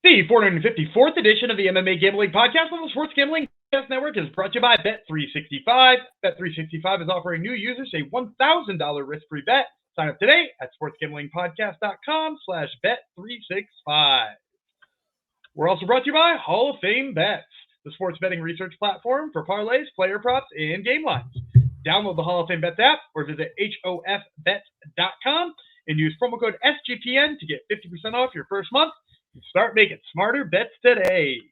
The 454th edition of the MMA Gambling Podcast on the Sports Gambling Podcast Network is brought to you by Bet365. Bet365 is offering new users a $1,000 risk-free bet. Sign up today at sportsgamblingpodcast.com/bet365. We're also brought to you by Hall of Fame Bets, the sports betting research platform for parlays, player props, and game lines. Download the Hall of Fame Bets app or visit HOFBets.com and use promo code SGPN to get 50% off your first month. Start making smarter bets today.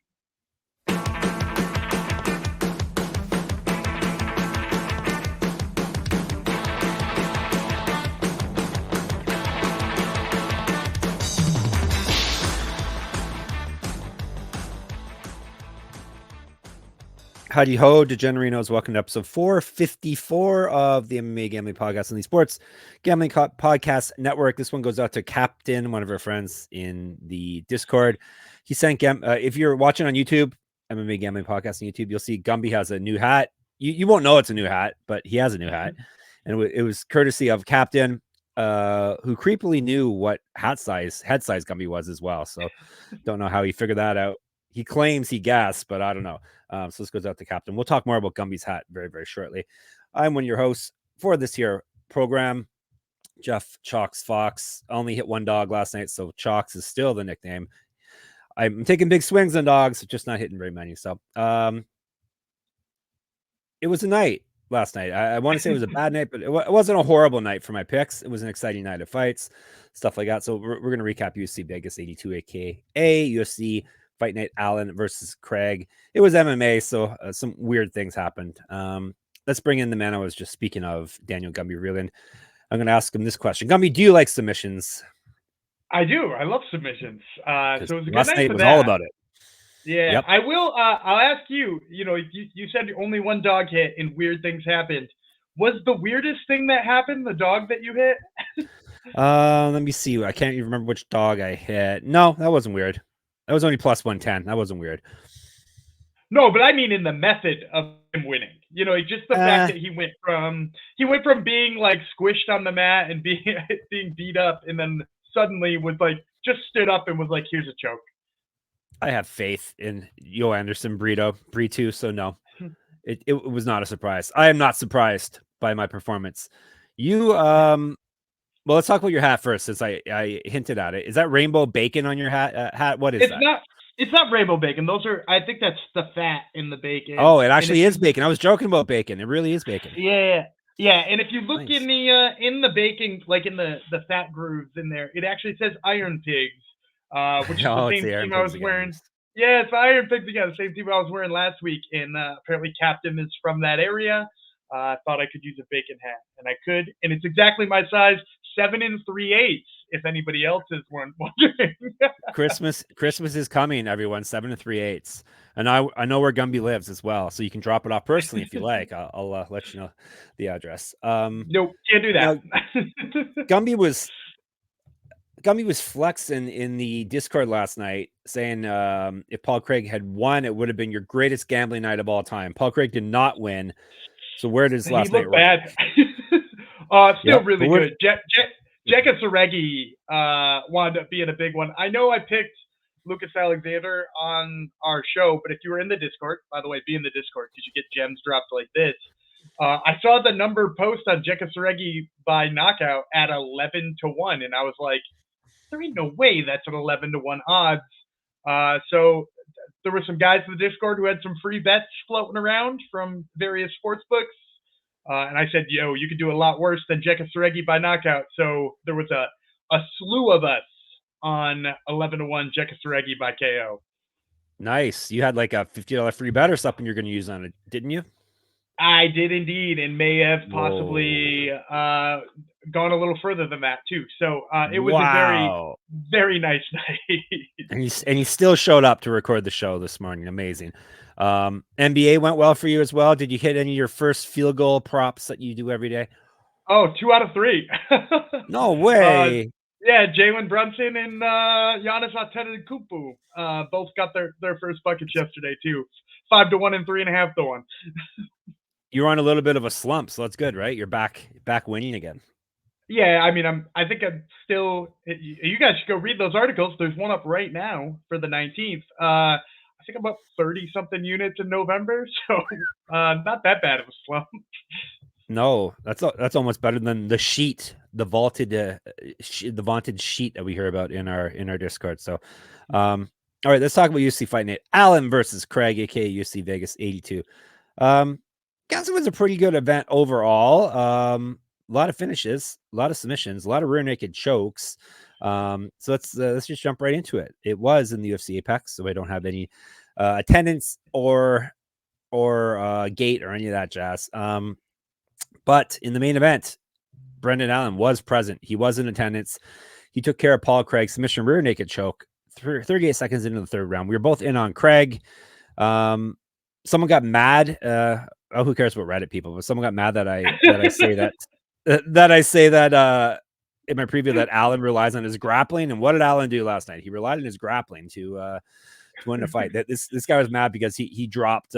Howdy ho, Degenerinos. Welcome to episode 454 of the MMA Gambling Podcast and the Sports Gambling Podcast Network. This one goes out to Captain, one of our friends in the Discord. He sent, if you're watching on YouTube, MMA Gambling Podcast on YouTube, you'll see Gumby has a new hat. You won't know it's a new hat, but he has a new hat. And it was courtesy of Captain, who creepily knew what head size Gumby was as well. So don't know how he figured that out. He claims he guessed, but I don't know. So this goes out to Captain. We'll talk more about Gumby's hat very, very shortly. I'm one of your hosts for this here program, Jeff Chalks Fox. I only hit one dog last night, so Chalks is still the nickname. I'm taking big swings on dogs, just not hitting very many. So it was a night last night. I want to say it was a bad night, but it wasn't a horrible night for my picks. It was an exciting night of fights, stuff like that. So we're going to recap UFC Vegas 82 aka UFC Fight Night Allen versus Craig. It was MMA, so some weird things happened. Let's bring in the man I was just speaking of, Daniel Gumby Reeland. I'm going to ask him this question. Gumby, do you like submissions? I do. I love submissions. So it was a good last night night for was that. all about it. Yeah, Yep. I will. I'll ask you. You said only one dog hit and weird things happened. Was the weirdest thing that happened the dog that you hit? Let me see. I can't even remember which dog I hit. No, that wasn't weird. That was only plus 110. That wasn't weird. No, but I mean in the method of him winning. Just the fact that he went from being like squished on the mat and being beat up, and then suddenly was like just stood up and was like, "Here's a choke." I have faith in Yo Anderson Brito, so no, it was not a surprise. I am not surprised by my performance. Well, let's talk about your hat first, since I hinted at it. Is that rainbow bacon on your hat? What is that? It's not rainbow bacon. I think that's the fat in the bacon. Oh, it actually is bacon. I was joking about bacon. It really is bacon. Yeah. And if you look in the bacon, like in the fat grooves in there, it actually says Iron Pigs, which is the same team I was wearing. Yeah, it's Iron Pigs again, the same team I was wearing last week. And apparently Captain is from that area. I thought I could use a bacon hat, and I could, and it's exactly my size, 7 3/8. If anybody else is wondering. Christmas is coming, everyone. 7 3/8, and I know where Gumby lives as well, so you can drop it off personally if you like. I'll let you know the address. Nope, can't do that. Gumby was flexing in the Discord last night, saying if Paul Craig had won, it would have been your greatest gambling night of all time. Paul Craig did not win. So where does last night rank? Still really good. Jekka Saregi wound up being a big one. I know I picked Lucas Alexander on our show, but if you were in the Discord, by the way, be in the Discord because you get gems dropped like this. I saw the number post on Jekka Saregi by knockout at 11-1, and I was like, there ain't no way that's an 11-1 odds. So there were some guys in the Discord who had some free bets floating around from various sports books. And I said, yo, you could do a lot worse than Jekka Saregi by knockout. So there was a slew of us on 11-1 Jekka Saregi by KO. Nice. You had like a $50 free bet or something you're going to use on it, didn't you? I did indeed, and may have possibly gone a little further than that too. So it was a very, very nice night. and he still showed up to record the show this morning. Amazing. NBA went well for you as well. Did you hit any of your first field goal props that you do every day? Oh, 2 out of 3. No way. Yeah, Jalen Brunson and Giannis Antetokounmpo both got their first buckets yesterday too. 5-1 and 3.5-1. You're on a little bit of a slump, so that's good, right? You're back winning again. Yeah, I mean, I think I'm still. You guys should go read those articles. There's one up right now for the 19th. I think I'm up 30 something units in November, so not that bad of a slump. No, that's almost better than the sheet, the vaulted sheet that we hear about in our Discord. So, all right, let's talk about UFC Fight Night. Allen versus Craig, aka UFC Vegas 82. Guess it was a pretty good event overall. A lot of finishes, a lot of submissions, a lot of rear naked chokes. So let's just jump right into it. It was in the UFC Apex, so I don't have any attendance or gate or any of that jazz. But in the main event, Brendan Allen was present. He was in attendance. He took care of Paul Craig, submission rear naked choke, 38 seconds into the third round. We were both in on Craig. Someone got mad. Who cares about Reddit people? But someone got mad that I say that in my preview that Allen relies on his grappling. And what did Allen do last night? He relied on his grappling to win the fight. This guy was mad because he dropped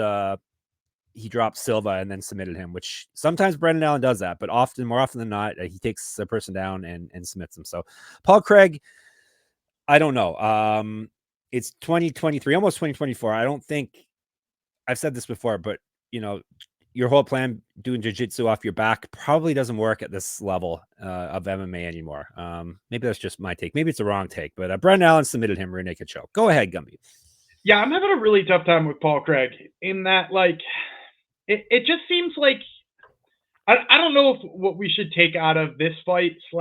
Silva and then submitted him, which sometimes Brendan Allen does that, but more often than not, he takes a person down and submits him. So Paul Craig, I don't know. It's 2023, almost 2024. I don't think I've said this before, but your whole plan doing jiu-jitsu off your back probably doesn't work at this level of MMA anymore. Maybe that's just my take. Maybe it's a wrong take, but Brendan Allen submitted him rear naked choke. Go ahead, Gumby. Yeah, I'm having a really tough time with Paul Craig in that, like, it just seems like I don't know if what we should take out of this fight /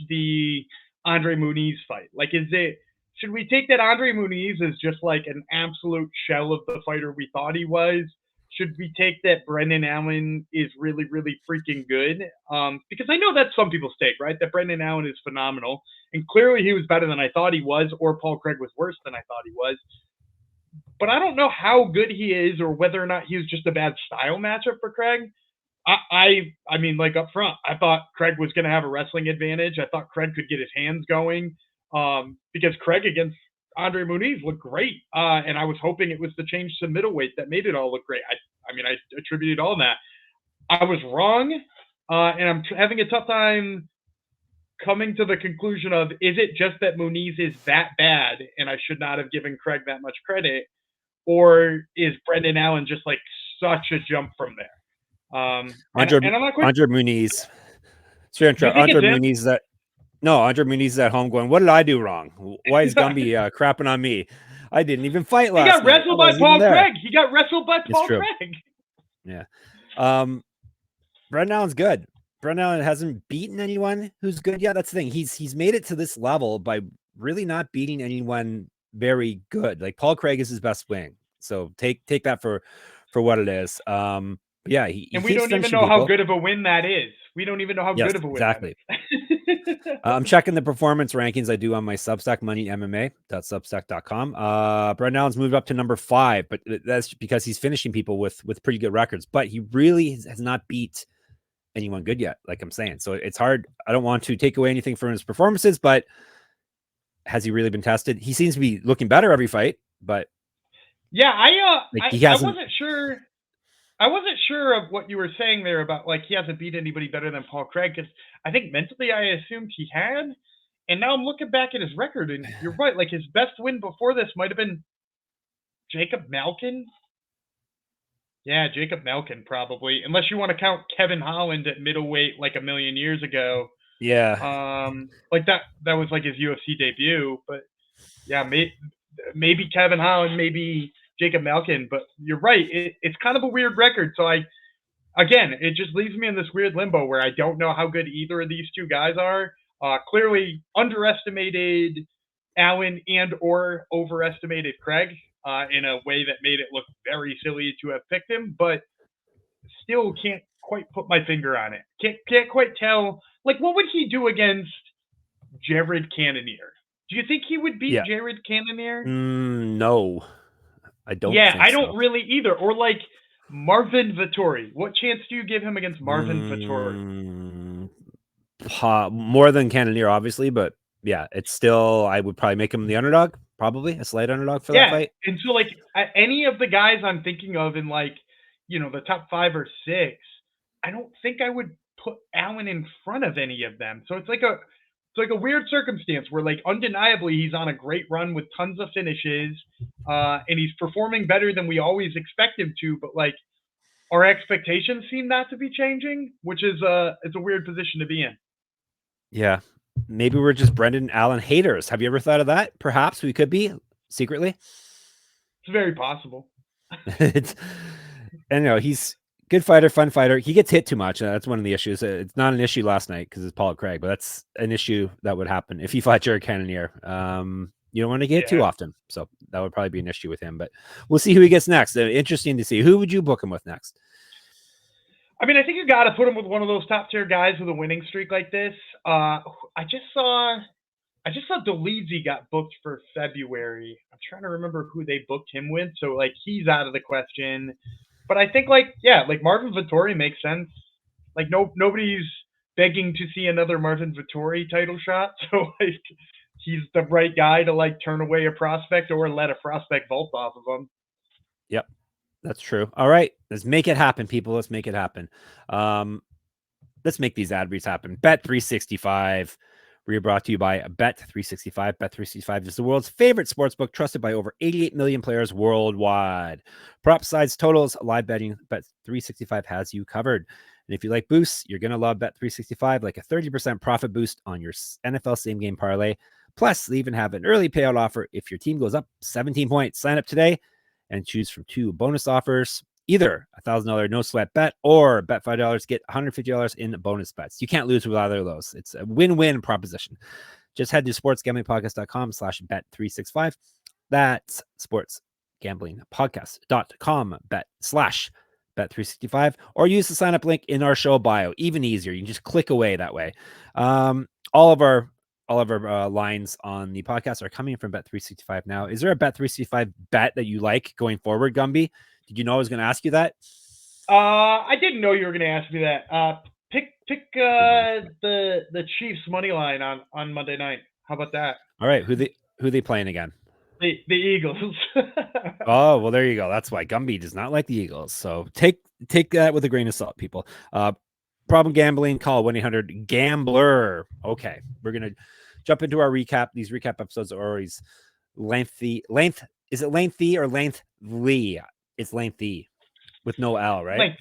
the Andre Muniz fight. Like, should we take that Andre Muniz as just like an absolute shell of the fighter we thought he was? Should we take that Brendan Allen is really, really freaking good? Because I know that's some people's take, right? That Brendan Allen is phenomenal. And clearly he was better than I thought he was, or Paul Craig was worse than I thought he was. But I don't know how good he is or whether or not he was just a bad style matchup for Craig. I mean, like up front, I thought Craig was going to have a wrestling advantage. I thought Craig could get his hands going because Craig against Andre Muniz looked great. And I was hoping it was the change to middleweight that made it all look great. I mean, I attributed all that. I was wrong. And I'm having a tough time coming to the conclusion of, is it just that Muniz is that bad and I should not have given Craig that much credit? Or is Brendan Allen just like such a jump from there? Andre Muniz. Andre Muniz Andre Muniz is at home going, what did I do wrong? Why is Gumby crapping on me? I didn't even fight last night. He got wrestled by Paul Craig. He got wrestled by Paul Craig. Yeah. Brendan Allen's good. Brendan Allen hasn't beaten anyone who's good yet. That's the thing. He's made it to this level by really not beating anyone very good. Like Paul Craig is his best wing. So take that for what it is. Yeah, and we don't even know how good of a win that is. We don't even know how good of a win. Exactly. I'm checking the performance rankings I do on my Substack, moneymma.substack.com. Brendan Allen's moved up to number 5, but that's because he's finishing people with pretty good records. But he really has not beat anyone good yet, like I'm saying. So it's hard. I don't want to take away anything from his performances, but has he really been tested? He seems to be looking better every fight, but yeah, I wasn't sure. I wasn't sure of what you were saying there about like he hasn't beat anybody better than Paul Craig, because I think mentally I assumed he had, and now I'm looking back at his record and you're right. Like his best win before this might have been Jacob Malkin. Yeah, Jacob Malkin probably, unless you want to count Kevin Holland at middleweight like a million years ago. Yeah. Like that was like his UFC debut, but yeah, maybe Kevin Holland, maybe Jacob Malkin, but you're right. It's kind of a weird record. So it just leaves me in this weird limbo where I don't know how good either of these two guys are. Clearly underestimated Allen and or overestimated Craig in a way that made it look very silly to have picked him, but still can't quite put my finger on it. Can't quite tell. Like, what would he do against Jared Cannonier? Do you think he would beat Jared Cannonier? No, I don't. Yeah, I don't really either. Or like Marvin Vettori. What chance do you give him against Marvin Vettori? More than Cannonier, obviously, but yeah, it's still. I would probably make him the underdog, probably a slight underdog for that fight. And so like any of the guys I'm thinking of in like the top 5 or 6, I don't think I would put Allen in front of any of them. So it's like a weird circumstance where, like, undeniably he's on a great run with tons of finishes, and he's performing better than we always expect him to. But like, our expectations seem not to be changing, which is it's a weird position to be in. Yeah, maybe we're just Brendan Allen haters. Have you ever thought of that? Perhaps we could be secretly. It's very possible. And he's good fighter, fun fighter. He gets hit too much. That's one of the issues. It's not an issue last night because it's Paul Craig, but that's an issue that would happen if he fought Jared Cannonier. You don't want to get hit too often, so that would probably be an issue with him. But we'll see who he gets next. Interesting to see. Who would you book him with next? I mean, I think you got to put him with one of those top tier guys with a winning streak like this. I just saw Dolidze got booked for February. I'm trying to remember who they booked him with. So like, he's out of the question. But I think like Marvin Vettori makes sense. Like nobody's begging to see another Marvin Vettori title shot. So like, he's the right guy to like turn away a prospect or let a prospect vault off of him. Yep. That's true. All right. Let's make it happen, people. Let's make it happen. Let's make these ad reads happen. Bet365. We are brought to you by Bet365. Bet365 is the world's favorite sportsbook, trusted by over 88 million players worldwide. Prop sides, totals, live betting. Bet365 has you covered. And if you like boosts, you're going to love Bet365, like a 30% profit boost on your NFL same game parlay. Plus, they even have an early payout offer if your team goes up 17 points. Sign up today and choose from 2 bonus offers, either a $1,000 no sweat bet or bet $5, get $150 in bonus bets. You can't lose with either of those. It's a win-win proposition. Just head to sportsgamblingpodcast.com/bet365. That's sportsgamblingpodcast.com/bet365, or use the sign up link in our show bio. Even easier. You can just click away that way. All of our lines on the podcast are coming from Bet365 now. Is there a Bet365 bet that you like going forward, Gumby? Did you know I was going to ask you that? I didn't know you were going to ask me that. Pick the Chiefs money line on Monday night. How about that? All right, who they playing again? The Eagles. Oh, well, there you go. That's why Gumby does not like the Eagles. So take that with a grain of salt, people. Problem gambling, call 1-800-GAMBLER. Okay, we're going to jump into our recap. These recap episodes are always lengthy. Is it lengthy or lengthly? It's lengthy with no L, right?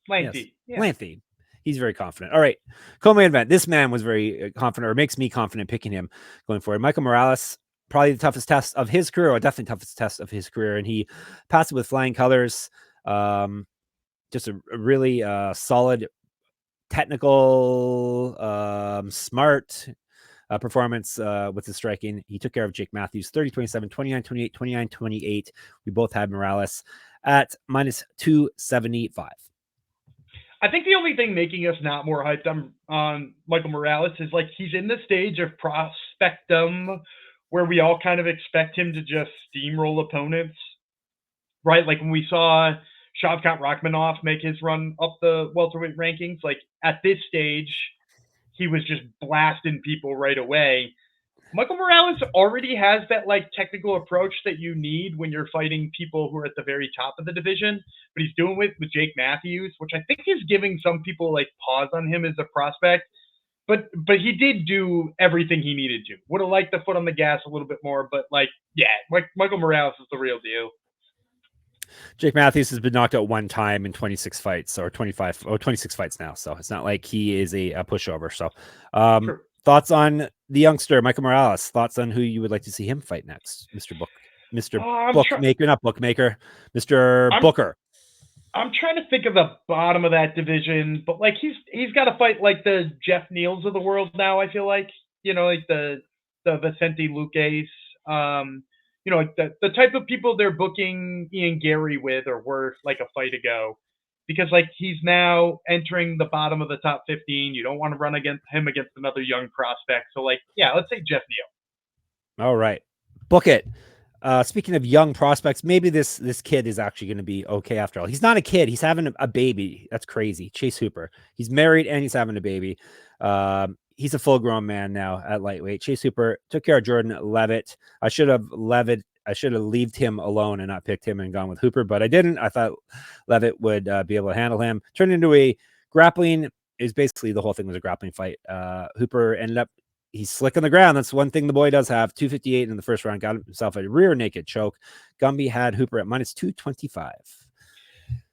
Lengthy. Yes. Yeah. Lengthy. He's very confident. All right. Co-main event. This man was very confident, or makes me confident picking him going forward. Michael Morales, probably the toughest test of his career, or definitely toughest test of his career. And he passed it with flying colors. Just a really solid, technical, smart performance with the striking. He took care of Jake Matthews 30-27, 29-28, 29-28. We both had Morales at -275. I think the only thing making us not more hyped on Michael Morales is like, he's in the stage of prospectum where we all kind of expect him to just steamroll opponents, right? Like when we saw Shavkat Rakhmonov make his run up the welterweight rankings, like at this stage, he was just blasting people right away. Michael Morales already has that like technical approach that you need when you're fighting people who are at the very top of the division, but he's doing it with Jake Matthews, which I think is giving some people like pause on him as a prospect. But he did do everything he needed to. Would have liked the foot on the gas a little bit more, but like, yeah, Michael Morales is the real deal. Jake Matthews has been knocked out one time in 26 fights, or 26 fights now. So it's not like he is a pushover. So sure. Thoughts on the youngster, Michael Morales? Thoughts on who you would like to see him fight next, Mr. Bookmaker, not Bookmaker, Mr. Booker. I'm trying to think of the bottom of that division, but like he's got to fight like the Jeff Neals of the world now. I feel like, like the Vicente Luques, like the type of people they're booking Ian Gary with are worth like a fight ago. Because like he's now entering the bottom of the top 15. You don't want to run against another young prospect. So like, yeah, let's say Jeff Neal. All right. Book it. Speaking of young prospects, maybe this kid is actually going to be okay after all. He's not a kid. He's having a baby. That's crazy. Chase Hooper. He's married and he's having a baby. He's a full-grown man now at lightweight. Chase Hooper took care of Jordan Levitt. I should have left him alone and not picked him and gone with Hooper, but I didn't. I thought Levitt would be able to handle him. Turned into a grappling was basically the whole thing was a grappling fight. Hooper ended up, he's slick on the ground. That's one thing the boy does have. 258 in the first round, got himself a rear naked choke. Gumby had Hooper at minus 225.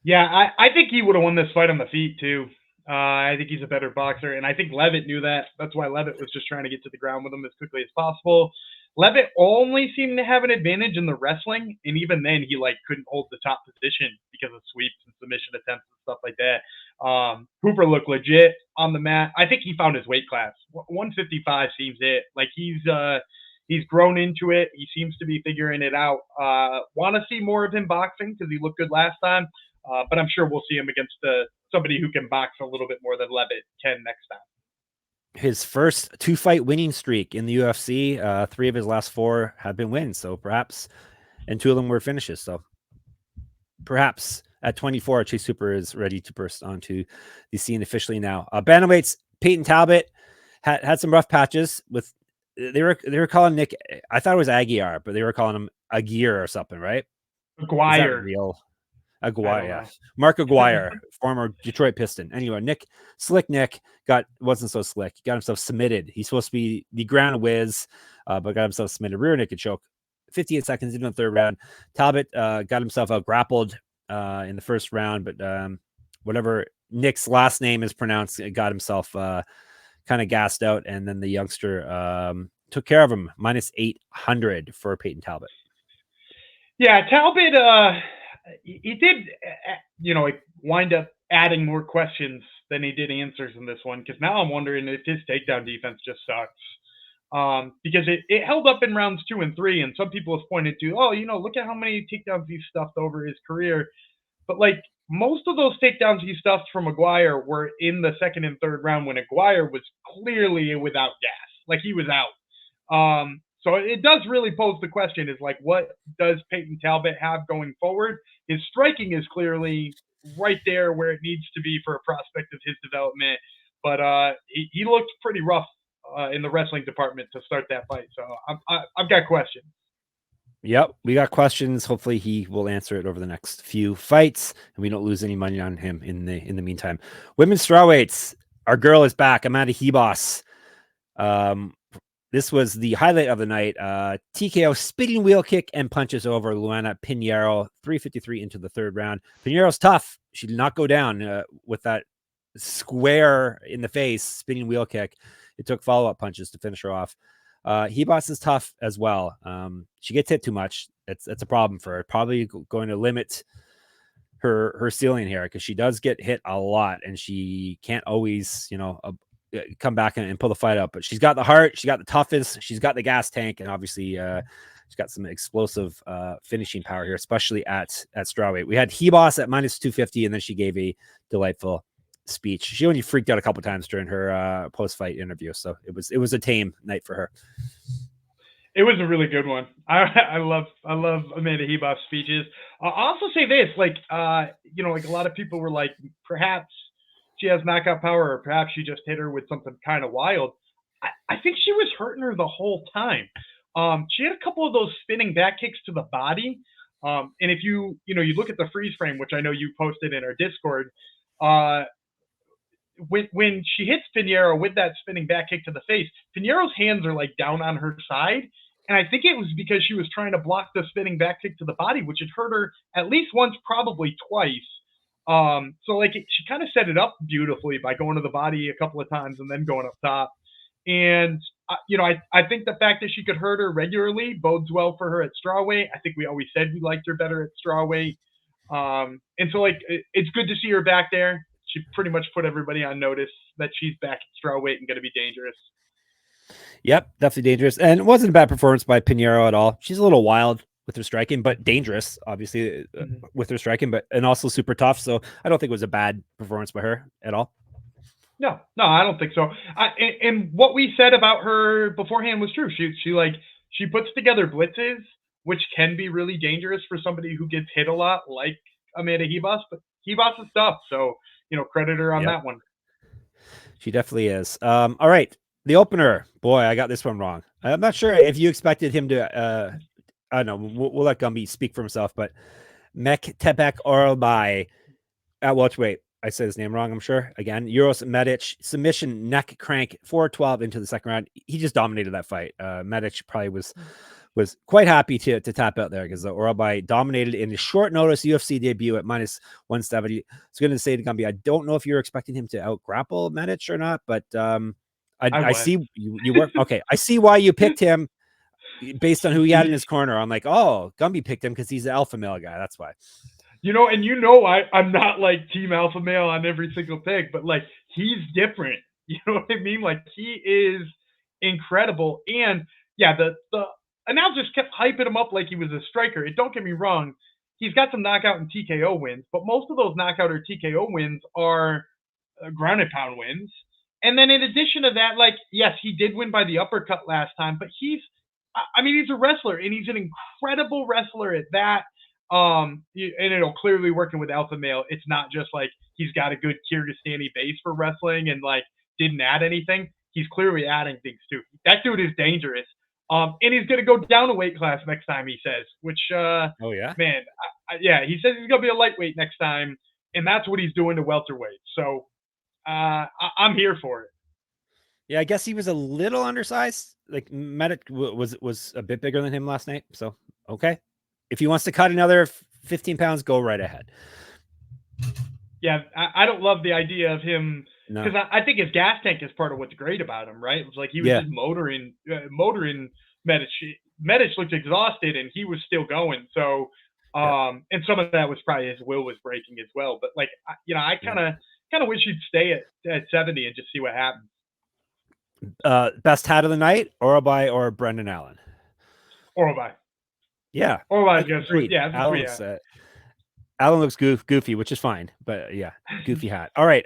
Yeah, I think he would have won this fight on the feet too. I think he's a better boxer, and I think Levitt knew that. That's why Levitt was just trying to get to the ground with him as quickly as possible. Levitt only seemed to have an advantage in the wrestling, and even then he couldn't hold the top position because of sweeps and submission attempts and stuff like that. Hooper looked legit on the mat. I think he found his weight class. 155 seems it. He's grown into it. He seems to be figuring it out. Want to see more of him boxing because he looked good last time. But I'm sure we'll see him against somebody who can box a little bit more than Levitt can next time. His first 2-fight winning streak in the UFC. 3 of his last 4 have been wins. So perhaps, and 2 of them were finishes. So perhaps at 24, Chase Hooper is ready to burst onto the scene officially now. Bantamweights, Peyton Talbot had some rough patches with. They were calling Nick. I thought it was Aguiar, but they were calling him Aguirre or something, right? Aguirre. Real. Aguirre, yeah. Mark Aguirre, former Detroit Piston. Anyway, Slick Nick wasn't so slick. He got himself submitted. He's supposed to be the ground whiz, but got himself submitted. Rear naked choke. 58 seconds into the third round. Talbot got himself out grappled in the first round, but whatever Nick's last name is pronounced, got himself kind of gassed out, and then the youngster took care of him. Minus 800 for Peyton Talbot. Yeah, Talbot, he did, wind up adding more questions than he did answers in this one, because now I'm wondering if his takedown defense just sucks. Because it held up in rounds 2 and 3, and some people have pointed to, look at how many takedowns he's stuffed over his career. But most of those takedowns he stuffed from Aguirre were in the second and third round when Aguirre was clearly without gas. He was out. So it does really pose the question is what does Peyton Talbot have going forward? His striking is clearly right there where it needs to be for a prospect of his development. But he looked pretty rough in the wrestling department to start that fight. So I've got questions. Yep, we got questions. Hopefully he will answer it over the next few fights, and we don't lose any money on him in the meantime. Women's strawweights, our girl is back. Amanda Hebos. This was the highlight of the night. TKO spinning wheel kick and punches over Luana Pinheiro. 3:53 into the third round. Pinheiro's tough. She did not go down with that square in the face spinning wheel kick. It took follow-up punches to finish her off. Hebos is tough as well. She gets hit too much. It's a problem for her. Probably going to limit her ceiling here because she does get hit a lot, and she can't always, come back and pull the fight up. But she's got the heart. She got the toughest. She's got the gas tank, and obviously she's got some explosive finishing power here, especially at strawweight. We had Hebos at minus 250, and then she gave a delightful speech. She only freaked out a couple times during her post-fight interview, so it was a tame night for her. It was a really good one. I love Amanda Hebos' speeches. I'll also say this, a lot of people were like, perhaps she has knockout power, or perhaps she just hit her with something kind of wild. I think she was hurting her the whole time. She had a couple of those spinning back kicks to the body. And if you look at the freeze frame, which I know you posted in our Discord, when she hits Pinheiro with that spinning back kick to the face, Pinheiro's hands are down on her side. And I think it was because she was trying to block the spinning back kick to the body, which had hurt her at least once, probably twice. She kind of set it up beautifully by going to the body a couple of times and then going up top. And, I think the fact that she could hurt her regularly bodes well for her at strawweight. I think we always said we liked her better at strawweight. And so it's good to see her back there. She pretty much put everybody on notice that she's back at strawweight and going to be dangerous. Yep, definitely dangerous. And it wasn't a bad performance by Pinheiro at all. She's a little wild with her striking, but dangerous, obviously, with her striking, and also super tough. So I don't think it was a bad performance by her at all. No, I don't think so. And what we said about her beforehand was true. She puts together blitzes, which can be really dangerous for somebody who gets hit a lot, like Amanda Hebos. But Hebos is tough, so credit her on that one. She definitely is. All right, the opener. Boy, I got this one wrong. I'm not sure if you expected him to. I don't know. We'll let Gumby speak for himself, but Mektebek Oralbai at welterweight. I said his name wrong, I'm sure. Again, Uros Medic, submission neck crank, 4-12 into the second round. He just dominated that fight. Medic probably was quite happy to tap out there because the Orobai dominated in a short notice UFC debut at minus 170. I was going to say to Gumby, I don't know if you're expecting him to out grapple Medic or not, but I see you work. Okay, I see why you picked him based on who he had in his corner. I'm like, oh, Gumby picked him because he's the alpha male guy. That's why. I'm not like team alpha male on every single pick, but like he's different. You know what I mean? Like he is incredible. And yeah, the announcers kept hyping him up like he was a striker. And don't get me wrong, he's got some knockout and TKO wins, but most of those knockout or TKO wins are ground and pound wins. And then in addition to that, like, yes, he did win by the uppercut last time, but he's a wrestler and he's an incredible wrestler at that. And it'll clearly working with alpha male. It's not just like he's got a good Kyrgyzstani base for wrestling and like didn't add anything. He's clearly adding things too. That dude is dangerous. And he's going to go down a weight class next time, he says, which, oh yeah, man, he says he's going to be a lightweight next time. And that's what he's doing to welterweight. So I'm here for it. Yeah, I guess he was a little undersized. Like Medic was a bit bigger than him last night. So, okay. If he wants to cut another 15 pounds, go right ahead. Yeah, I don't love the idea of him because I think his gas tank is part of what's great about him, right? It was like he was just motoring Medic. Medic looked exhausted and he was still going. So, and some of that was probably his will was breaking as well. But like, I kind of wish he'd stay at 70 and just see what happens. Best hat of the night, Orobai or Brendan Allen? Orobai. Yeah. Orobai goes for Allen looks goofy, which is fine. But yeah, goofy hat. All right.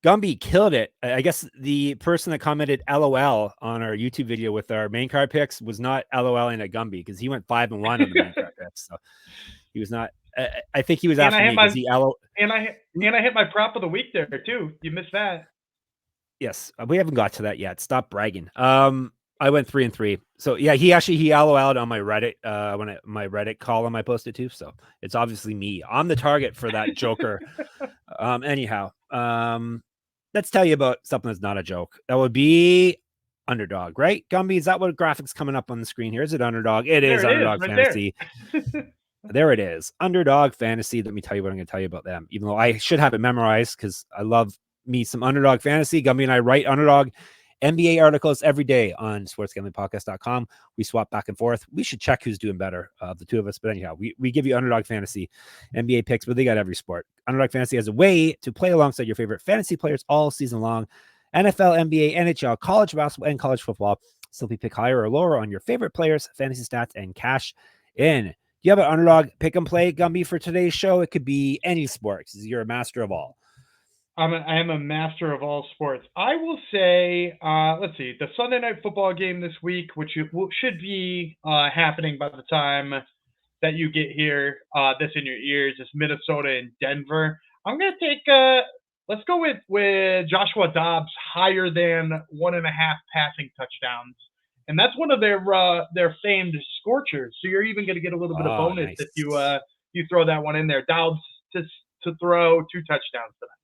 Gumby killed it. I guess the person that commented LOL on our YouTube video with our main card picks was not LOLing at Gumby because he went 5-1 on the main card picks. So he was not. I think he was after me. And I hit my prop of the week there too. You missed that. Yes, we haven't got to that yet. Stop bragging. I went 3-3. So yeah, he LOL'd on my Reddit my Reddit column I posted too. So it's obviously me. I'm the target for that Joker. Anyhow, let's tell you about something that's not a joke. That would be Underdog, right? Gumby, is that what graphics coming up on the screen here? Is it Underdog? It is Underdog Fantasy. There it is. Underdog Fantasy. Let me tell you what I'm going to tell you about them. Even though I should have it memorized because I love me some Underdog Fantasy. Gumby and I write Underdog NBA articles every day on sportsgamblingpodcast.com. We swap back and forth. We should check who's doing better of the two of us. But anyhow, we give you Underdog Fantasy NBA picks, but they got every sport. Underdog Fantasy has a way to play alongside your favorite fantasy players all season long. NFL, NBA, NHL, college basketball, and college football. Simply pick higher or lower on your favorite players, fantasy stats, and cash in. Do you have an Underdog pick and play, Gumby, for today's show? It could be any sport because you're a master of all. I am a master of all sports. I will say, let's see, the Sunday night football game this week, which should be happening by the time that you get here, this in your ears, is Minnesota and Denver. I'm going to take, let's go with Joshua Dobbs higher than 1.5 passing touchdowns. And that's one of their famed scorchers. So you're even going to get a little bit of bonus if you throw that one in there. Dobbs to throw 2 touchdowns tonight.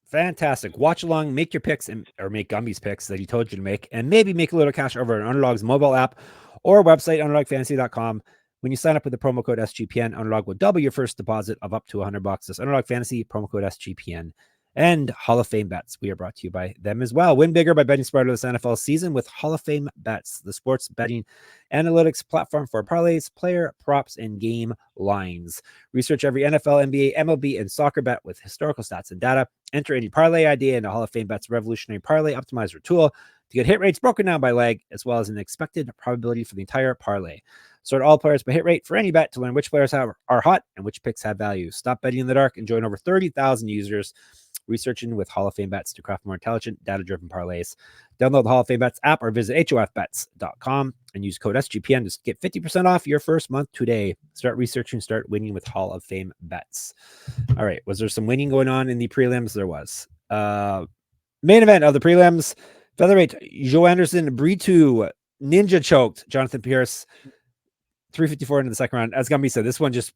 Fantastic. Watch along, make your picks or make Gumby's picks that he told you to make, and maybe make a little cash over on Underdog's mobile app or website, underdogfantasy.com. When you sign up with the promo code SGPN, Underdog will double your first deposit of up to $100. That's Underdog Fantasy, promo code SGPN. And Hall of Fame Bets. We are brought to you by them as well. Win bigger by betting smarter this NFL season with Hall of Fame Bets, the sports betting analytics platform for parlays, player props, and game lines. Research every NFL, NBA, MLB, and soccer bet with historical stats and data. Enter any parlay idea into Hall of Fame Bets revolutionary parlay optimizer tool to get hit rates broken down by leg, as well as an expected probability for the entire parlay. Sort all players by hit rate for any bet to learn which players are hot and which picks have value. Stop betting in the dark and join over 30,000 users researching with Hall of Fame Bets to craft more intelligent, data-driven parlays. Download the Hall of Fame Bets app or visit hofbets.com and use code SGPN to get 50% off your first month today. Start researching, start winning with Hall of Fame Bets. All right. Was there some winning going on in the prelims? There was. Main event of the prelims, featherweight Joe Anderson, Brito ninja choked Jonathan Pierce, 354 into the second round. As Gumby said, this one just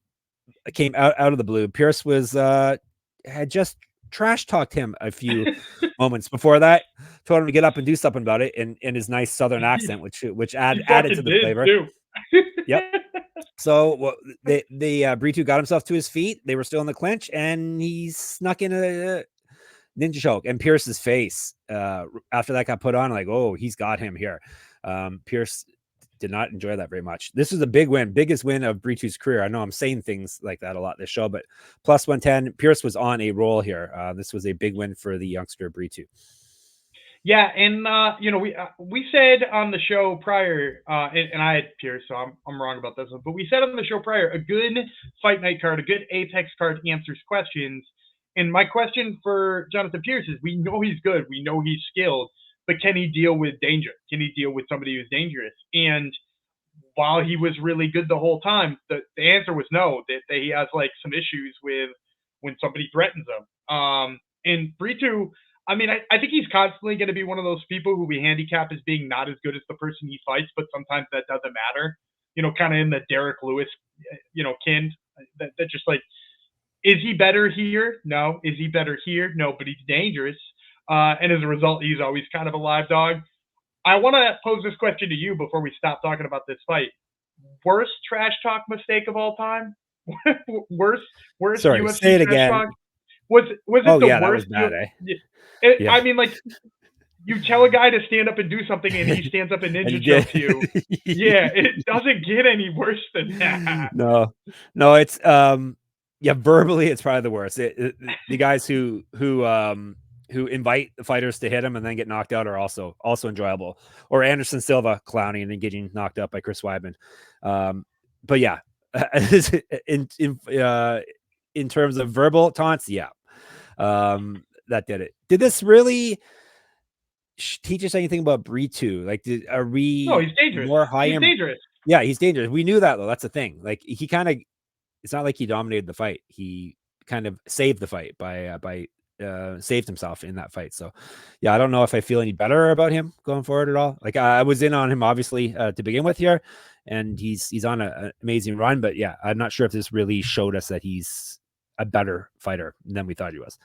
came out of the blue. Pierce was had just trash talked him a few moments before that, told him to get up and do something about it in his nice Southern accent, which added to the flavor. Too. Yep. So Brito got himself to his feet. They were still in the clinch, and he snuck in a ninja choke. And Pierce's face after that got put on, like, oh, he's got him here. Pierce did not enjoy that very much. This was a big win, biggest win of Brito's career. I know I'm saying things like that a lot this show, but plus 110. Pierce was on a roll here. This was a big win for the youngster Brito. Yeah, and we said on the show prior, and I had Pierce, so I'm wrong about this one, but we said on the show prior, a good fight night card, a good Apex card answers questions. And my question for Jonathan Pierce is: we know he's good, we know he's skilled, but can he deal with danger? Can he deal with somebody who's dangerous? And while he was really good the whole time, the answer was no. That he has like some issues with when somebody threatens him. And Brito, I mean, I think he's constantly going to be one of those people who we handicap as being not as good as the person he fights, but sometimes that doesn't matter. Kind of in the Derek Lewis, kind that just like, is he better here? No. Is he better here? No, but he's dangerous. And as a result, he's always kind of a live dog. I want to pose this question to you before we stop talking about this fight. Worst trash talk mistake of all time? worst Sorry, UFC say it trash again. talk? Was it the worst? That was bad, yeah. I mean, like, you tell a guy to stand up and do something, and he stands up and ninja chokes you. Yeah, it doesn't get any worse than that. No, it's verbally, it's probably the worst. The guys who invite the fighters to hit him and then get knocked out are also enjoyable. Or Anderson Silva clowning and getting knocked out by Chris Weidman. But yeah, in terms of verbal taunts, yeah, that did it. Did this really teach us anything about Brito? Like, are we? No, he's dangerous. More high? He's dangerous. Yeah, he's dangerous. We knew that though. That's the thing. Like, he kind of. It's not like he dominated the fight. He kind of saved the fight by saved himself in that fight. So yeah, I don't know if I feel any better about him going forward at all. Like, I was in on him obviously to begin with here, and he's on an amazing run, but yeah, I'm not sure if this really showed us that he's a better fighter than we thought he was.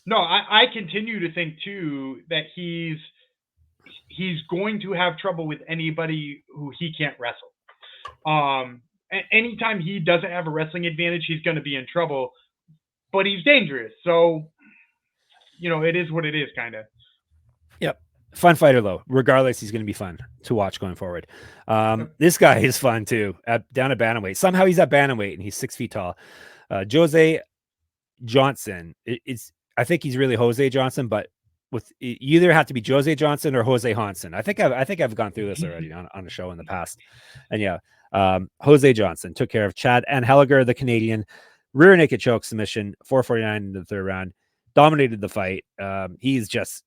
No, I continue to think too that he's going to have trouble with anybody who he can't wrestle. Anytime he doesn't have a wrestling advantage, he's going to be in trouble, but he's dangerous. So, it is what it is, kind of. Yep. Fun fighter though. Regardless, he's going to be fun to watch going forward. This guy is fun too. Down at bantamweight. Somehow he's at bantamweight and he's 6 feet tall. Jose Johnson. I think he's really Jose Johnson, but you either have to be Jose Johnson or Jose Hansen. I think I've gone through this already on a show in the past. And yeah, Jose Johnson took care of Chad Anheliger, the Canadian, rear naked choke submission, 449 in the third round, dominated the fight. He's just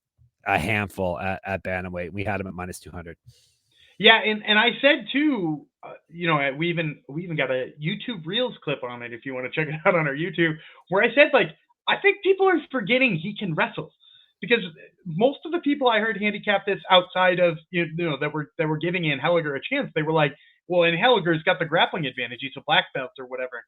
a handful at bantamweight. We had him at -200. Yeah, and I said too, we even got a YouTube Reels clip on it if you want to check it out on our YouTube, where I said, like, I think people are forgetting he can wrestle, because most of the people I heard handicap this outside of that were giving Anheliger a chance, they were like, well, Anheliger's got the grappling advantage, he's a black belt or whatever.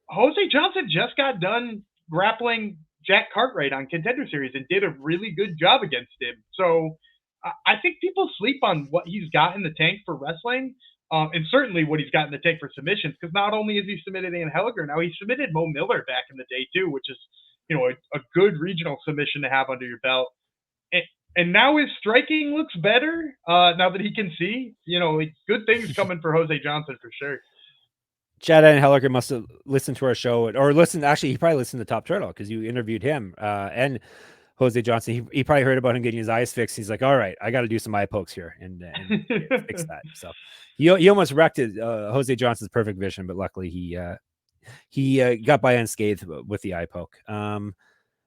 Jose Johnson just got done grappling Jack Cartwright on Contender Series and did a really good job against him. So I think people sleep on what he's got in the tank for wrestling, and certainly what he's got in the tank for submissions, because not only has he submitted Anheliger, now he submitted Mo Miller back in the day too, which is a good regional submission to have under your belt. And now his striking looks better now that he can see. Good things coming for Jose Johnson for sure. Chad Anheliger must have listened to our show, or actually, he probably listened to Top Turtle because you interviewed him and Jose Johnson. He probably heard about him getting his eyes fixed. He's like, all right, I got to do some eye pokes here and fix that. So he almost wrecked Jose Johnson's perfect vision, but luckily he got by unscathed with the eye poke. All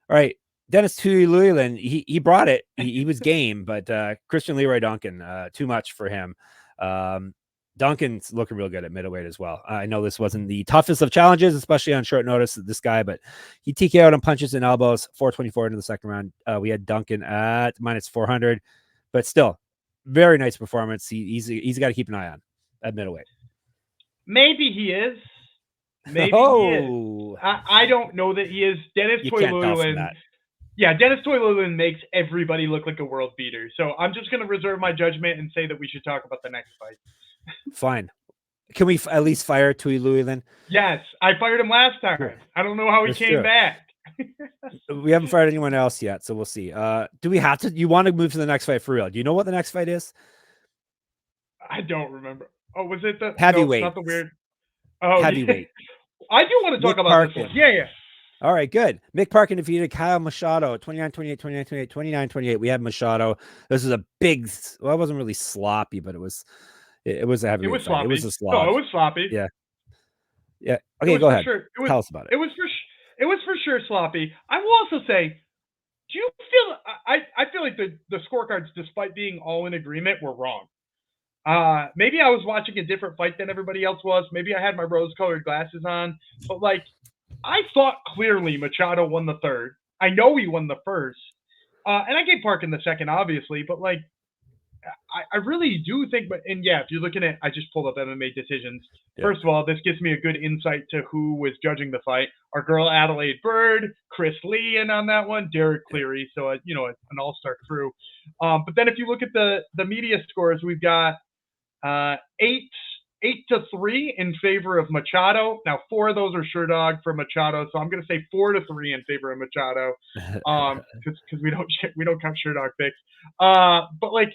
right. Dennis Tuiluilan, he brought it. He was game, but Christian Leroy Duncan, too much for him. Duncan's looking real good at middleweight as well. I know this wasn't the toughest of challenges, especially on short notice, this guy, but he TKO'd on punches and elbows, 424 into the second round. We had Duncan at -400, but still, very nice performance. He's got to keep an eye on at middleweight. Maybe he is. Maybe he is. Oh, I don't know that he is. Dennis you can't tell from Toilulen. that. Yeah, Dennis Toilulen makes everybody look like a world beater. So I'm just going to reserve my judgment and say that we should talk about the next fight. Fine. Can we at least fire Toilulen then? Yes, I fired him last time. Sure. I don't know how he came back. We haven't fired anyone else yet, so we'll see. Do we have to? You want to move to the next fight for real? Do you know what the next fight is? I don't remember. Oh, was it the heavyweight? No, not the weird. Oh, heavyweight. Yeah. I do want to talk Mick about Parkin. this one. Yeah. All right, good. Mick Parkin defeated Kyle Machado, 29-28, 29-28, 29-28. We had Machado. This is a big. Well, it wasn't really sloppy, but it was a heavyweight fight. It was a slog. No, it was sloppy. Yeah. Okay, go ahead. Sure. Tell us about it. It was for sure sloppy. I will also say, do you feel? I feel like the scorecards, despite being all in agreement, were wrong. Maybe I was watching a different fight than everybody else was. Maybe I had my rose-colored glasses on. But like, I thought clearly Machado won the third. I know he won the first. And I gave Parkin the second, obviously. But like, I really do think, and yeah, if you're looking at, I just pulled up MMA decisions. Yeah. First of all, this gives me a good insight to who was judging the fight. Our girl Adelaide Bird, Chris Lee, and on that one, Derek Cleary. So, an all-star crew. But then if you look at the media scores, we've got 8-3 in favor of Machado. Now, 4 of those are sure dog for Machado, so I'm going to say 4-3 in favor of Machado, because we don't count sure dog picks. But like,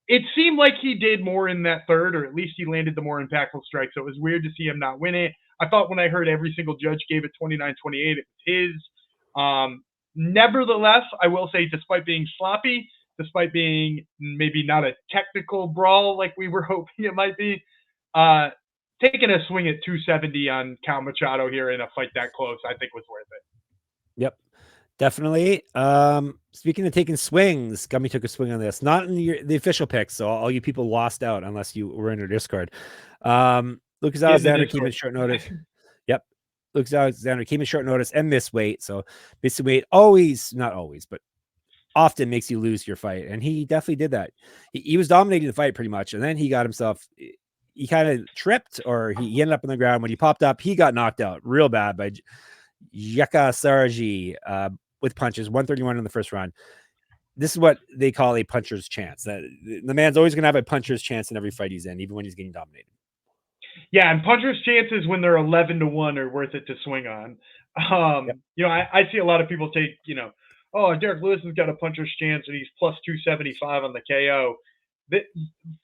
it seemed like he did more in that third, or at least he landed the more impactful strike. So it was weird to see him not win it. I thought when I heard every single judge gave it 29-28, it was his. Nevertheless, I will say, despite being sloppy, despite being maybe not a technical brawl like we were hoping it might be, taking a swing at 270 on Cal Machado here in a fight that close, I think was worth it. Yep, definitely. Speaking of taking swings, Gumby took a swing on this, not in the official picks, so all you people lost out unless you were in our Discord. Lucas Alexander came in short notice. Yep. Lucas Alexander came in short notice and missed weight. So missing weight not always, but often makes you lose your fight. And he definitely did that. He was dominating the fight pretty much. And then he got himself, he kind of tripped, or he ended up on the ground. When he popped up, he got knocked out real bad by Yeka Saraji with punches, 131 in the first round. This is what they call a puncher's chance. That the man's always going to have a puncher's chance in every fight he's in, even when he's getting dominated. Yeah, and puncher's chances when they're 11-1 are worth it to swing on. Yep. I see a lot of people take, oh, Derek Lewis has got a puncher's chance and he's plus 275 on the KO.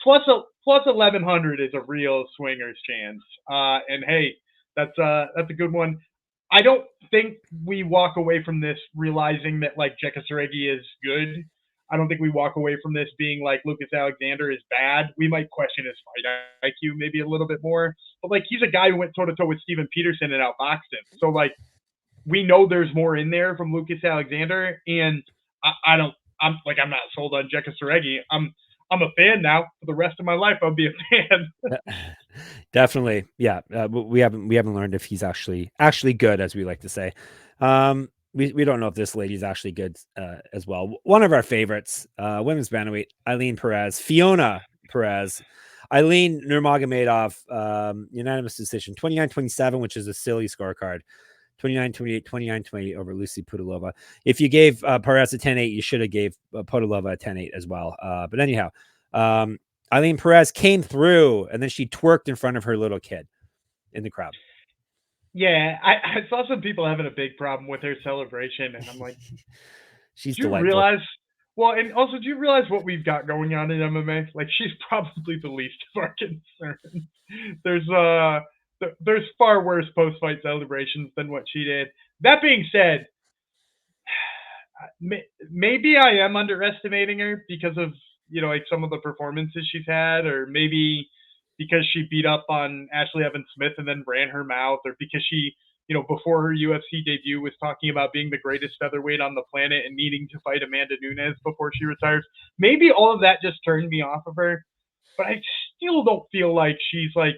Plus 1100 is a real swinger's chance. And hey, that's a good one. I don't think we walk away from this realizing that like Jeka Saregi is good. I don't think we walk away from this being like Lucas Alexander is bad. We might question his fight IQ maybe a little bit more, but like he's a guy who went toe to toe with Steven Peterson and outboxed him. So like we know there's more in there from Lucas Alexander, and I'm not sold on Jeka Saregi. I'm a fan now. For the rest of my life, I'll be a fan. Definitely, yeah. We haven't learned if he's actually good, as we like to say. We don't know if this lady's actually good as well. One of our favorites, women's bantamweight, Eileen Perez, Fiona Perez, Eileen Nurmagomedov, unanimous decision, 29-27, which is a silly scorecard. 29-28, 29-28 over Lucy Pudilova. If you gave Perez a 10-8, you should have gave Pudilova a 10-8 as well. But anyhow, Eileen Perez came through, and then she twerked in front of her little kid in the crowd. Yeah, I saw some people having a big problem with her celebration, and I'm like, she's do you delightful. realize? Well, and also, do you realize what we've got going on in MMA? Like, she's probably the least of our concerns. There's far worse post-fight celebrations than what she did. That being said, maybe I am underestimating her because of like some of the performances she's had, or maybe because she beat up on Ashley Evans Smith and then ran her mouth, or because she, before her UFC debut was talking about being the greatest featherweight on the planet and needing to fight Amanda Nunes before she retires. Maybe all of that just turned me off of her, but I still don't feel like she's like,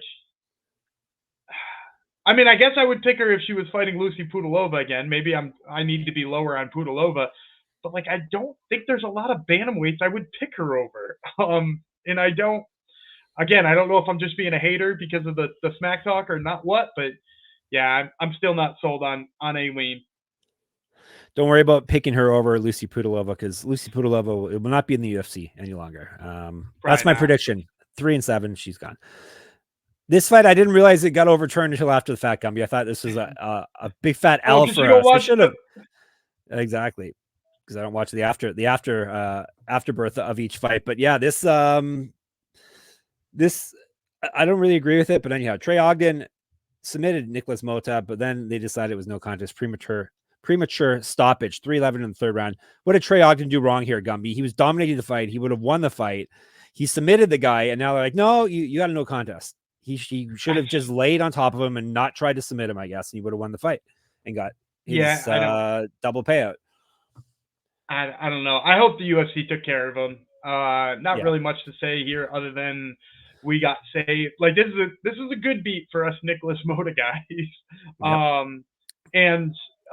I mean, I guess I would pick her if she was fighting Lucy Pudilova again. Maybe I need to be lower on Pudilova, but like, I don't think there's a lot of bantamweights I would pick her over. And I don't know if I'm just being a hater because of the smack talk or not what, but yeah, I'm still not sold on Aileen. Don't worry about picking her over Lucy Pudilova, because Lucy Pudilova will not be in the UFC any longer. That's my prediction. 3-7, she's gone. This fight, I didn't realize it got overturned until after the fact, Gumby. I thought this was a big fat L for us. I should have exactly, because I don't watch the afterbirth of each fight. But yeah, this I don't really agree with it. But anyhow, Trey Ogden submitted Nicholas Mota, but then they decided it was no contest, premature stoppage, 3-11 in the third round. What did Trey Ogden do wrong here, Gumby? He was dominating the fight. He would have won the fight. He submitted the guy, and now they're like, no, you got a no contest. He should have just laid on top of him and not tried to submit him, I guess, and he would have won the fight and got his double payout. I don't know. I hope the UFC took care of him. Not really much to say here other than we got saved. Like, this is a good beat for us Nicholas Mota guys. Yep.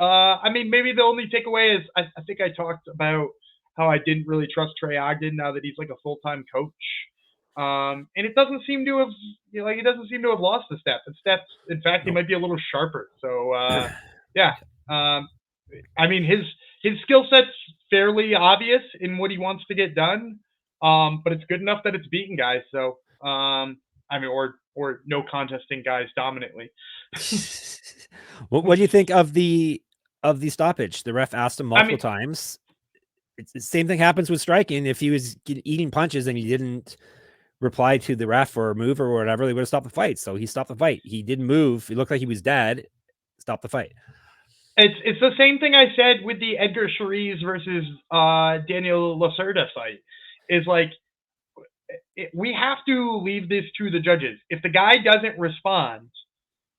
I mean, maybe the only takeaway is I think I talked about how I didn't really trust Trey Ogden now that he's like a full-time coach. And it doesn't seem to have, he doesn't seem to have lost the steps. In fact, he might be a little sharper. So, yeah. I mean, his skill set's fairly obvious in what he wants to get done. But it's good enough that it's beaten guys. So, I mean, or no contesting guys dominantly. What do you think of the stoppage? The ref asked him multiple times. It's the same thing happens with striking. If he was eating punches and he didn't reply to the ref or move or whatever, they would have stopped the fight. So he stopped the fight. He didn't move. He looked like he was dead. Stop the fight. It's the same thing I said with the Edgar Cheriz versus Daniel Lacerda fight. Is like, we have to leave this to the judges. If the guy doesn't respond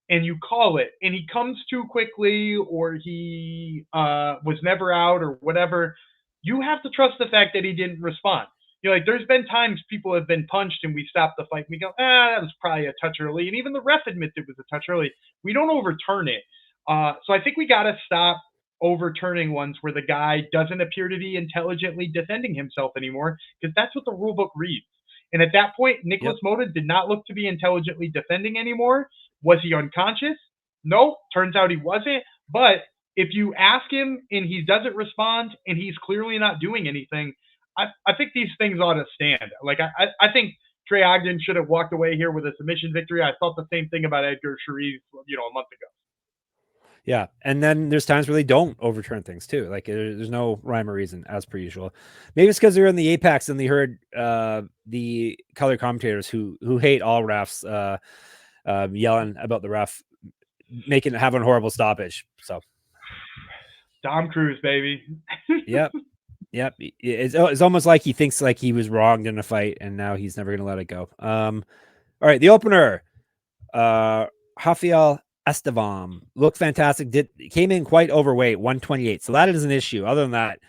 and you call it and he comes too quickly or he was never out or whatever, you have to trust the fact that he didn't respond. Like, there's been times people have been punched and we stop the fight and we go, that was probably a touch early. And even the ref admits it was a touch early. We don't overturn it. So I think we got to stop overturning ones where the guy doesn't appear to be intelligently defending himself anymore, because that's what the rule book reads. And at that point, Nicholas Mota did not look to be intelligently defending anymore. Was he unconscious? No, turns out he wasn't. But if you ask him and he doesn't respond and he's clearly not doing anything, I think these things ought to stand. Like, I think Trey Ogden should have walked away here with a submission victory. I thought the same thing about Edgar Cheriz, a month ago. Yeah, and then there's times where they don't overturn things too. Like, there's no rhyme or reason, as per usual. Maybe it's because they're in the Apex and they heard the color commentators who hate all refs yelling about the ref having a horrible stoppage. So, Dom Cruz, baby. Yep. It's almost like he thinks like he was wronged in a fight, and now he's never going to let it go. All right, the opener, Rafael Estevam looked fantastic. Came in quite overweight, 128. So that is an issue. Other than that,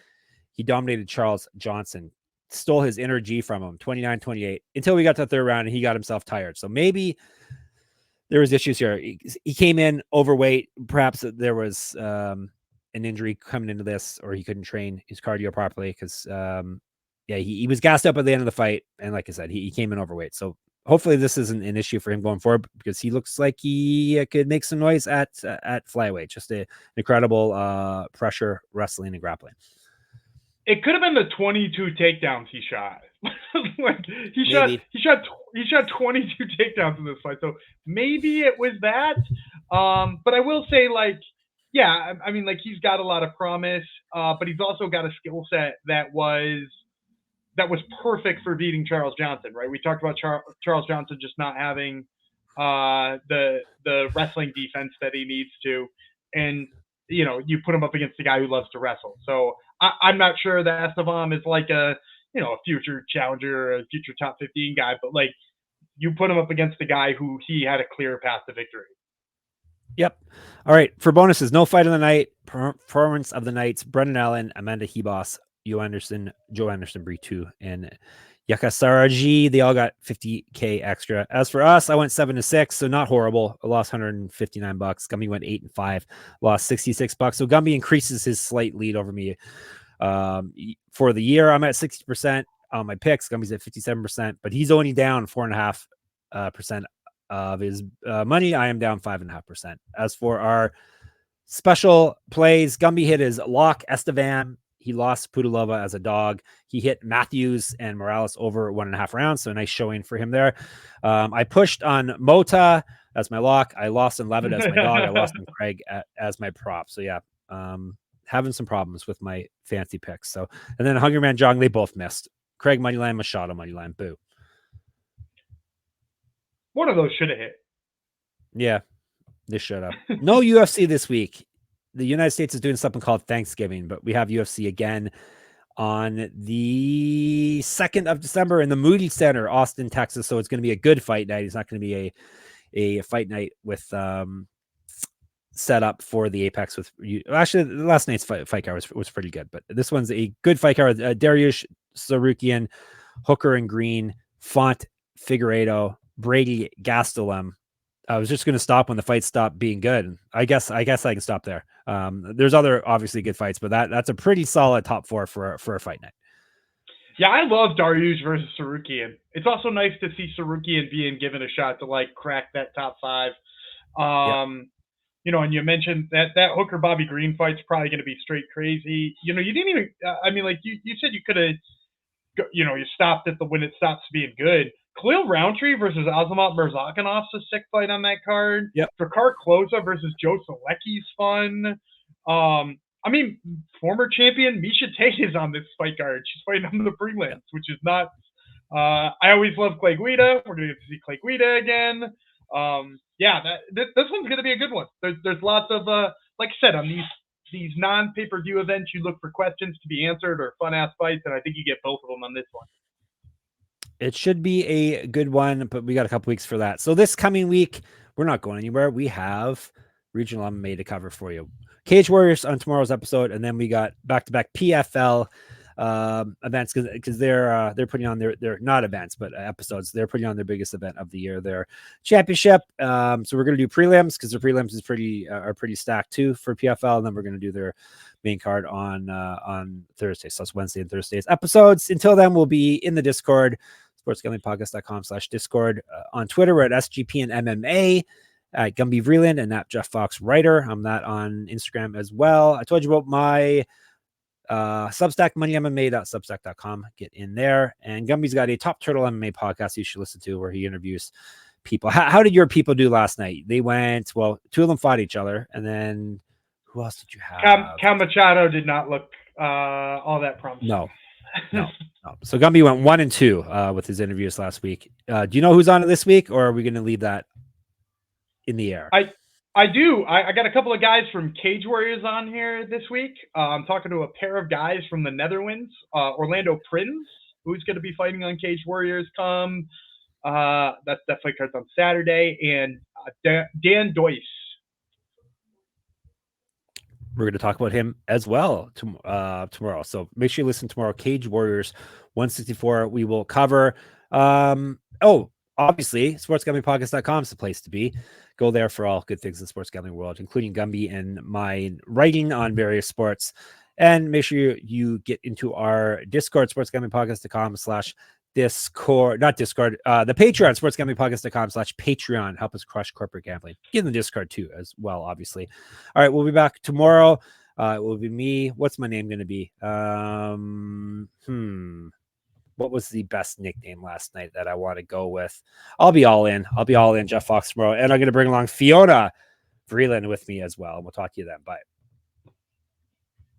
he dominated Charles Johnson, stole his energy from him, 29-28, until we got to the third round and he got himself tired. So maybe there was issues here. He came in overweight. Perhaps there was an injury coming into this, or he couldn't train his cardio properly because he was gassed up at the end of the fight. And like I said, he came in overweight. So hopefully this isn't an issue for him going forward, because he looks like he could make some noise at flyweight. Just an incredible pressure wrestling and grappling. It could have been the 22 takedowns he shot. Like, he shot 22 takedowns in this fight. So maybe it was that. But I will say, like, yeah, I mean, like, he's got a lot of promise, but he's also got a skill set that was perfect for beating Charles Johnson, right? We talked about Charles Johnson just not having the wrestling defense that he needs to, and you put him up against a guy who loves to wrestle. So I'm not sure that Estevam is like a future challenger or a future top 15 guy, but like, you put him up against the guy who he had a clear path to victory. Yep. All right. For bonuses, no fight of the night, performance of the nights, Brendan Allen, Amanda Hebos, Joe Anderson, Brie 2, and Yakasaraji. They all got 50K extra. As for us, I went 7-6, so not horrible. I lost $159. Gumby went 8-5, lost $66. So Gumby increases his slight lead over me. For the year, I'm at 60% on my picks. Gumby's at 57%, but he's only down 4.5% of his money. I am down 5.5%. As for our special plays, Gumby hit his lock Estevan. He lost Pudilova as a dog. He hit Matthews and Morales over 1.5 rounds. So a nice showing for him there. I pushed on Mota as my lock. I lost on Levitt as my dog. I lost on Craig as my prop. So yeah, having some problems with my fancy picks. So, and then Hungry Man Jong, they both missed. Craig moneyline, Machado moneyline, boo. One of those should have hit. Yeah, they should have. No UFC this week. The United States is doing something called Thanksgiving, but we have UFC again on the 2nd of December in the Moody Center, Austin, Texas. So it's going to be a good fight night. It's not going to be a fight night with set up for the Apex with you. Actually, the last night's fight card was pretty good, but this one's a good fight card. Dariush Sarukian, Hooker and Green, Font, Figueiredo, Brady, Gastelum. I was just going to stop when the fight stopped being good. I guess I can stop there. There's other obviously good fights, but that's a pretty solid top 4 for a fight night. Yeah, I love Dariush versus Sarukian. It's also nice to see Sarukian being given a shot to like crack that top 5. You know, and you mentioned that Hooker Bobby Green fight's probably going to be straight crazy. You know, you didn't even. I mean, like you said, you could have. You know, you stopped at the when it stops being good. Khalil Roundtree versus Azamat Murzakinov's a sick fight on that card. Yep. Drakkar Klose versus Joe Selecki's fun. I mean, former champion Misha Tate is on this fight card. She's fighting on the prelims, which is nuts. I always love Clay Guida. We're going to get to see Clay Guida again. Yeah, this one's going to be a good one. There's lots of, like I said, on these non-pay-per-view events, you look for questions to be answered or fun-ass fights, and I think you get both of them on this one. It should be a good one, but we got a couple weeks for that. So this coming week, we're not going anywhere. We have regional MMA to cover for you. Cage Warriors on tomorrow's episode, and then we got back-to-back PFL events because they're putting on their not events but episodes. They're putting on their biggest event of the year, their championship. So we're going to do prelims because their prelims is pretty stacked too for PFL, and then we're going to do their main card on Thursday. So that's Wednesday and Thursday's episodes. Until then, we'll be in the Discord, sportsgamblingpodcast.com/Discord. On Twitter, we're at SGPN MMA. At Gumby Vreeland and at Jeff Fox Writer. I'm that on Instagram as well. I told you about my Substack, moneymma.substack.com. Get in there. And Gumby's got a Top Turtle MMA podcast you should listen to where he interviews people. How did your people do last night? They went, well, 2 of them fought each other. And then who else did you have? Cal Machado did not look all that promising. No. So Gumby went 1-2 with his interviews last week. Do you know who's on it this week, or are we going to leave that in the air? I do. I got a couple of guys from Cage Warriors on here this week. I'm talking to a pair of guys from the Netherlands, Orlando Prins, who's going to be fighting on Cage Warriors come. That fight card's on Saturday, and Dan Doyce. We're going to talk about him as well tomorrow. So make sure you listen tomorrow. Cage Warriors 164. We will cover. Obviously, sportsgamblingpodcast.com is the place to be. Go there for all good things in the sports gambling world, including Gumby and my writing on various sports. And make sure you get into our Discord, sportsgamblingpodcast.com/Discord, not Discord, the Patreon, sportsgamblingpodcast.com/Patreon. Help us crush corporate gambling. Get in the Discord too, as well, obviously. All right, we'll be back tomorrow. It will be me. What's my name going to be? What was the best nickname last night that I want to go with? I'll be all in. Jeff Fox tomorrow. And I'm going to bring along Fiona Vreeland with me as well. And we'll talk to you then. Bye.